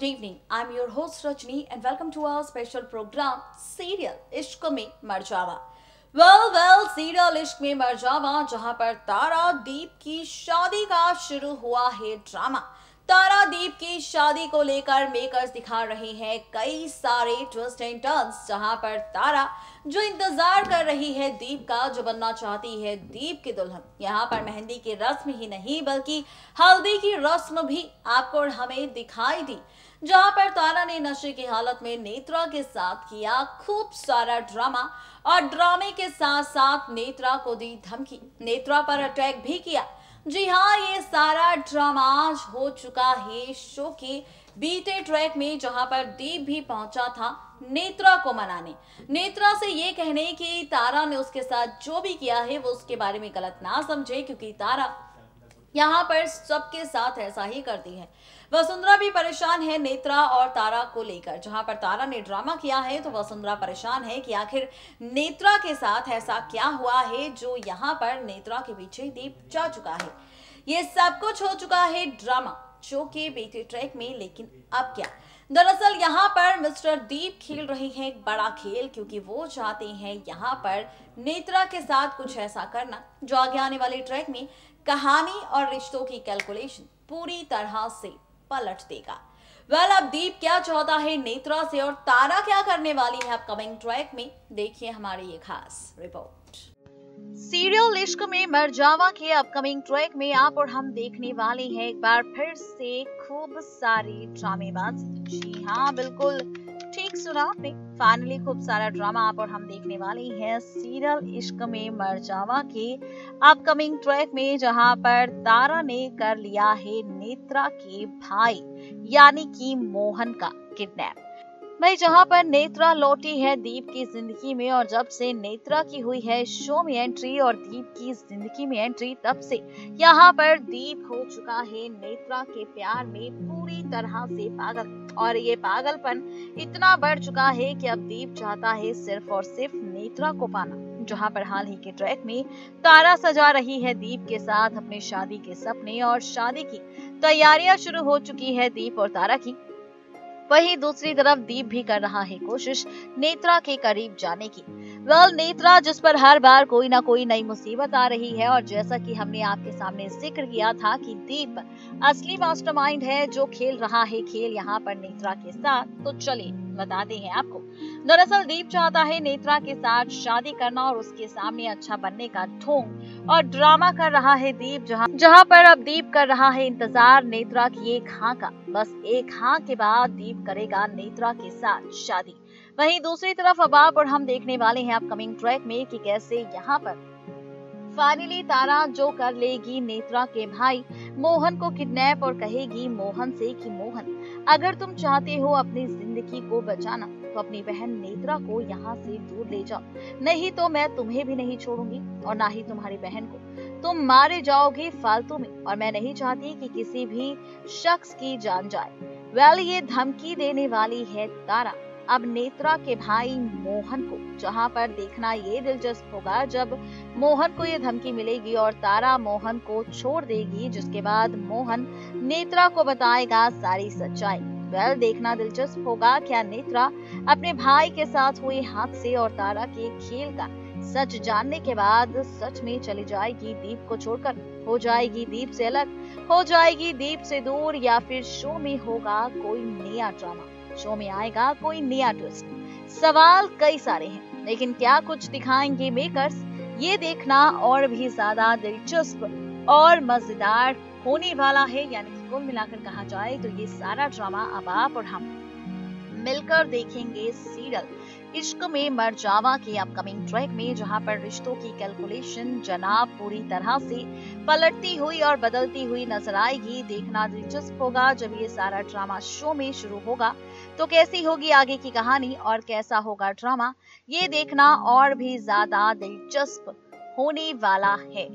evening. I'm your host Rajni and welcome to our special program Serial इश्क में मर जावा। Serial इश्क में मर जावा जहां पर तारा दीप की शादी का शुरू हुआ है ड्रामा। तारा दीप की शादी को लेकर मेकर्स दिखा रहे हैं कई सारे ट्विस्ट एंड टर्न्स, जहां पर तारा जो इंतजार कर रही है दीप का, जो बनना चाहती है दीप की दुल्हन, यहाँ पर मेहंदी की रस्म ही नहीं बल्कि हल्दी की रस्म भी आपको और हमें दिखाई दी, जहां पर तारा ने नशे की हालत में नेत्रा के साथ किया खूब सारा ड्रामा और ड्रामे के साथ साथ नेत्रा को दी धमकी, नेत्रा पर अटैक भी किया। जी हाँ, ये सारा ड्रामा हो चुका है शो के बीते ट्रैक में, जहां पर दीप भी पहुंचा था नेत्रा को मनाने, नेत्रा से ये कहने कि तारा ने उसके साथ जो भी किया है वो उसके बारे में गलत ना समझे, क्योंकि तारा यहाँ पर सबके साथ ऐसा ही करती है। वसुंधरा भी परेशान है नेत्रा और तारा को लेकर, जहां पर तारा ने ड्रामा किया है तो वसुंधरा परेशान है कि आखिर नेत्रा के साथ ऐसा क्या हुआ है जो यहाँ पर नेत्रा के पीछे दीप जा चुका है। ये सब कुछ हो चुका है ड्रामा शो के बीते ट्रैक में, लेकिन अब क्या? दरअसल यहाँ पर मिस्टर दीप खेल रहे हैं एक बड़ा खेल, क्योंकि वो चाहते हैं यहाँ पर नेत्रा के साथ कुछ ऐसा करना जो आगे आने वाले ट्रैक में कहानी और रिश्तों की कैलकुलेशन पूरी तरह से पलट देगा। अब दीप क्या चाहता है नेत्रा से और तारा क्या करने वाली है अपकमिंग ट्रैक में, देखिए हमारी ये खास रिपोर्ट। सीरियल इश्क में मर जावा के अपकमिंग ट्रैक में आप और हम देखने वाले हैं एक बार फिर से खूब सारी ड्रामेबाजी। जी हाँ, बिल्कुल ठीक सुना आपने, फाइनली खूब सारा ड्रामा आप और हम देखने वाले हैं सीरियल इश्क में मर जावा के अपकमिंग ट्रैक में, जहां पर तारा ने कर लिया है नेत्रा के भाई यानी कि मोहन का किडनैप। भाई जहां पर नेत्रा लौटी है दीप की जिंदगी में, और जब से नेत्रा की हुई है शो में एंट्री और दीप की जिंदगी में एंट्री, तब से यहाँ पर दीप हो चुका है नेत्रा के प्यार में पूरी तरह से पागल, और ये पागलपन इतना बढ़ चुका है कि अब दीप चाहता है सिर्फ और सिर्फ नेत्रा को पाना। जहां पर हाल ही के ट्रैक में तारा सजा रही है दीप के साथ अपने शादी के सपने, और शादी की तैयारियां शुरू हो चुकी है दीप और तारा की। वहीं दूसरी तरफ दीप भी कर रहा है कोशिश नेत्रा के करीब जाने की। नेत्रा जिस पर हर बार कोई ना कोई नई मुसीबत आ रही है, और जैसा कि हमने आपके सामने जिक्र किया था कि दीप असली मास्टरमाइंड है जो खेल रहा है खेल यहाँ पर नेत्रा के साथ, तो चलिए बताते हैं आपको। दरअसल दीप चाहता है नेत्रा के साथ शादी करना और उसके सामने अच्छा बनने का ढोंग और ड्रामा कर रहा है दीप, जहां पर अब दीप कर रहा है इंतजार नेत्रा की एक हाँ का। बस एक हाँ के बाद दीप करेगा नेत्रा के साथ शादी। वहीं दूसरी तरफ अब आप और हम देखने वाले हैं अपकमिंग ट्रैक में कि कैसे यहाँ पर फाइनली तारा जो कर लेगी नेत्रा के भाई मोहन को किडनैप, और कहेगी मोहन से कि मोहन, अगर तुम चाहते हो अपनी जिंदगी को बचाना तो अपनी बहन नेत्रा को यहाँ से दूर ले जाओ, नहीं तो मैं तुम्हें भी नहीं छोड़ूंगी और ना ही तुम्हारी बहन को, तुम मारे जाओगे फालतू में, और मैं नहीं चाहती कि किसी भी शख्स की जान जाए। ये धमकी देने वाली है तारा अब नेत्रा के भाई मोहन को, जहां पर देखना ये दिलचस्प होगा जब मोहन को ये धमकी मिलेगी और तारा मोहन को छोड़ देगी, जिसके बाद मोहन नेत्रा को बताएगा सारी सच्चाई। देखना दिलचस्प होगा क्या नेत्रा अपने भाई के साथ हुए हादसे और तारा के खेल का सच जानने के बाद सच में चली जाएगी दीप को छोड़कर, हो जाएगी दीप से अलग, हो जाएगी दीप से दूर, या फिर शो में होगा कोई नया ड्रामा, शो में आएगा कोई नया ट्विस्ट। सवाल कई सारे हैं, लेकिन क्या कुछ दिखाएंगे मेकर्स, ये देखना और भी ज्यादा दिलचस्प और मजेदार होने वाला है। यानी कि कुल मिलाकर कहा जाए तो ये सारा ड्रामा अब आप और हम मिलकर देखेंगे सीरियल इश्क में मर जावा के अपकमिंग ट्रैक में, जहां पर रिश्तों की कैलकुलेशन जनाब पूरी तरह से पलटती हुई और बदलती हुई नजर आएगी। देखना दिलचस्प होगा जब ये सारा ड्रामा शो में शुरू होगा, तो कैसी होगी आगे की कहानी और कैसा होगा ड्रामा, ये देखना और भी ज्यादा दिलचस्प होने वाला है।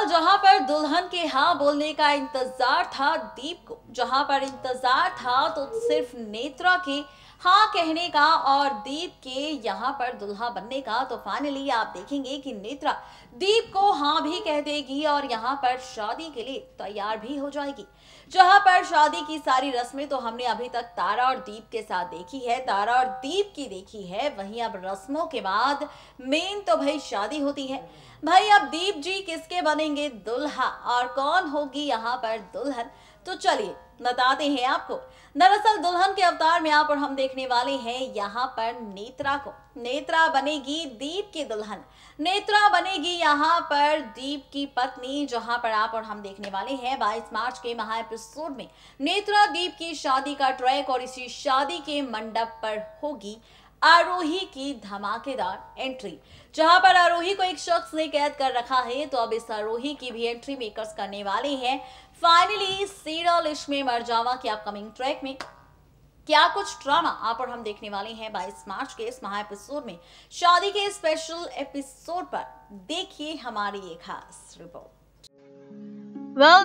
जहां पर दुल्हन के हाँ बोलने का इंतजार था दीप को, जहां पर इंतजार था तो सिर्फ नेत्रा के हाँ कहने का और दीप के यहाँ पर दुल्हा बनने का, तो फाइनली आप देखेंगे कि नेत्रा दीप को हाँ भी कह देगी और यहाँ पर शादी के लिए तैयार भी हो जाएगी। जहां पर शादी की सारी रस्में तो हमने अभी तक तारा और दीप के साथ देखी है, तारा और दीप की देखी है, वहीं अब रस्मों के बाद मेन तो भाई शादी होती है। भाई अब दीप जी किसके बनेंगे दुल्हा और कौन होगी यहाँ पर दुल्हन, तो चलिए बताते हैं आपको। दरअसल दुल्हन के अवतार में आप और हम देखने वाले हैं यहाँ पर नेत्रा को। नेत्रा बनेगी दीप की दुल्हन, नेत्रा बनेगी यहाँ पर दीप की पत्नी। जहां पर आप और हम देखने वाले हैं 22 मार्च के महा एपिसोड में नेत्रा दीप की शादी का ट्रैक, और इसी शादी के मंडप पर होगी आरोही की धमाकेदार एंट्री। जहां पर आरोही को एक शख्स ने कैद कर रखा है, तो अब इस आरोही की भी एंट्री मेकर्स करने वाले हैं। फाइनली सीरियल इश्क में मरजावा के अपकमिंग ट्रैक में क्या कुछ ड्रामा आप और हम देखने वाले हैं 22 मार्च के इस महा एपिसोड में। शादी के स्पेशल एपिसोड पर देखिए हमारी ये खास रिपोर्ट।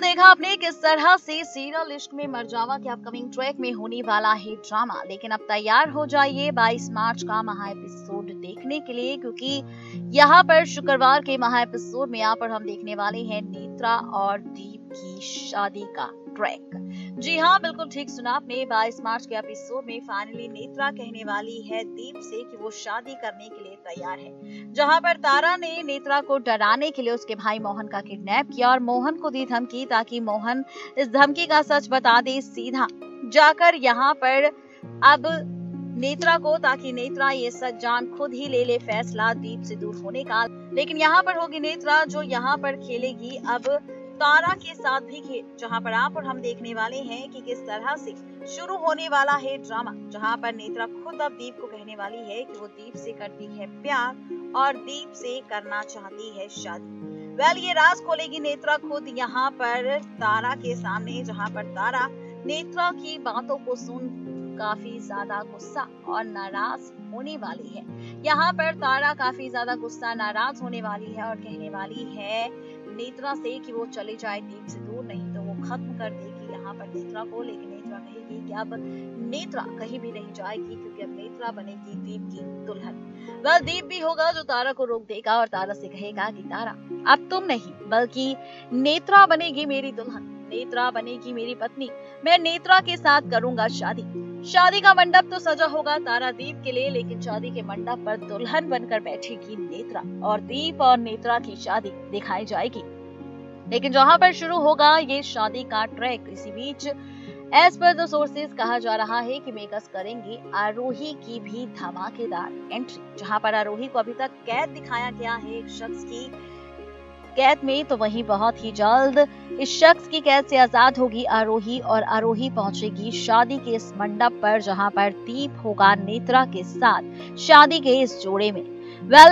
देखा आपने किस तरह से सीरियल इश्क में मरजावा के अपकमिंग ट्रैक में होने वाला है ड्रामा, लेकिन अब तैयार हो जाइए 22 मार्च का महा एपिसोड देखने के लिए, क्योंकि यहाँ पर शुक्रवार के महा एपिसोड में यहाँ पर हम देखने वाले हैं नेत्रा और दीप की शादी का ट्रैक। जी हाँ, बिल्कुल ठीक सुना आपने। 22 मार्च के एपिसोड में फाइनली नेत्रा कहने वाली है दीप से कि वो शादी करने के लिए तैयार है। जहां पर तारा ने नेत्रा को डराने के लिए उसके भाई मोहन का किडनैप किया और मोहन को दी धमकी, ताकि मोहन इस धमकी का सच बता दे सीधा जाकर यहाँ पर अब नेत्रा को, ताकि नेत्रा ये सच जान खुद ही ले फैसला दीप से दूर होने का। लेकिन यहाँ पर होगी नेत्रा जो यहाँ पर खेलेगी अब तारा के साथ भी खेल, जहां पर आप और हम देखने वाले हैं कि किस तरह से शुरू होने वाला है ड्रामा। जहां पर नेत्रा खुद अब दीप को कहने वाली है कि वो दीप से करती है प्यार और दीप से करना चाहती है शादी। ये राज खोलेगी नेत्रा खुद यहाँ पर तारा के सामने, जहां पर तारा नेत्रा की बातों को सुन काफी ज्यादा गुस्सा और नाराज होने वाली है। यहाँ पर तारा काफी ज्यादा गुस्सा नाराज होने वाली है और कहने वाली है नेत्रा से कि वो चले जाए दीप से दूर, नहीं तो वो खत्म कर देगी यहाँ पर नेत्रा को। लेकिन नेत्रा कहेगी कि अब नेत्रा कहीं भी नहीं जाएगी, क्योंकि अब नेत्रा बनेगी दीप की दुल्हन। दीप भी होगा जो तारा को रोक देगा और तारा से कहेगा कि तारा अब तुम नहीं बल्कि नेत्रा बनेगी मेरी दुल्हन, नेत्रा बनेगी मेरी पत्नी, मैं नेत्रा के साथ करूंगा शादी। शादी का मंडप तो सजा होगा तारा दीप के लिए, लेकिन शादी के मंडप पर दुल्हन बनकर बैठेगी नेत्रा और दीप और नेत्रा की शादी दिखाई जाएगी। लेकिन जहां पर शुरू होगा ये शादी का ट्रैक, इसी बीच एज पर द सोर्सेज कहा जा रहा है कि मेकर्स करेंगे आरोही की भी धमाकेदार एंट्री। जहां पर आरोही को अभी तक कैद दिखाया गया है एक शख्स की कैद में, तो वहीं बहुत ही जल्द इस शख्स की कैद से आजाद होगी आरोही और आरोही पहुंचेगी शादी के इस मंडप पर, जहां पर दीप होगा नेत्रा के साथ शादी के इस जोड़े में।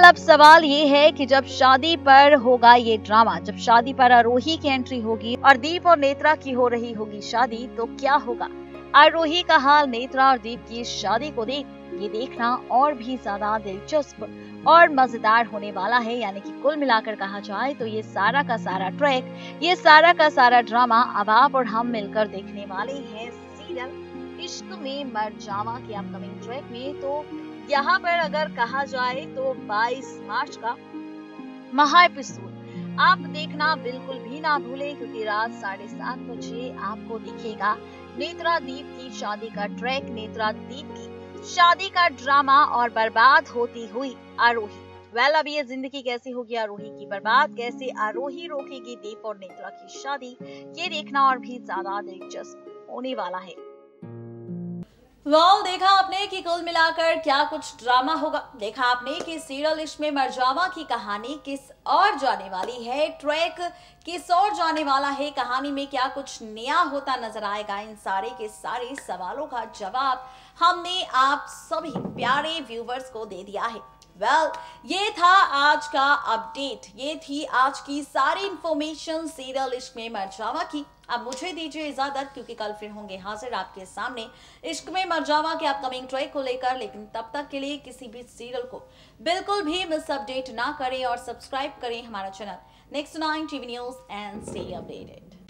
अब सवाल ये है कि जब शादी पर होगा ये ड्रामा, जब शादी पर आरोही की एंट्री होगी और दीप और नेत्रा की हो रही होगी शादी, तो क्या होगा आरोही का हाल नेत्रा और दीप की शादी को ये देखना और भी ज्यादा दिलचस्प और मजेदार होने वाला है। यानी कि कुल मिलाकर कहा जाए तो ये सारा का सारा ट्रैक, ये सारा का सारा ड्रामा अब आप और हम मिलकर देखने वाले हैं सीरियल इश्क में मरजावा के अपकमिंग ट्रैक में। तो यहाँ पर अगर कहा जाए तो 22 मार्च का महा एपिसोड आप देखना बिल्कुल भी ना भूलें, क्योंकि रात 7:30 बजे आपको दिखेगा नेत्रा दीप की शादी का ट्रैक, नेत्रा दीप की शादी का ड्रामा और बर्बाद होती हुई आरोही। अब ये जिंदगी कैसी होगी आरोही की, बर्बाद कैसे आरोही रोकेगी दीप और नेत्रा की शादी, ये देखना और भी ज्यादा दिलचस्प होने वाला है। देखा आपने कि कुल मिलाकर क्या कुछ ड्रामा होगा। देखा आपने कि सीरियल इश्क में मरजावा की कहानी किस और जाने वाली है, ट्रैक किस और जाने वाला है, कहानी में क्या कुछ नया होता नजर आएगा। इन सारे के सारे सवालों का जवाब हमने आप सभी प्यारे व्यूवर्स को दे दिया है। ये था आज का अपडेट, ये थी आज की सारी इंफॉर्मेशन सीरियल इश्क में मरजावा की। अब मुझे दीजिए इजाजत, क्योंकि कल फिर होंगे हाजिर आपके सामने इश्क में मरजावा के अपकमिंग ट्रैक को लेकर। लेकिन तब तक के लिए किसी भी सीरियल को बिल्कुल भी मिस अपडेट ना करें और सब्सक्राइब करें हमारा channel Next 9 TV News and stay updated.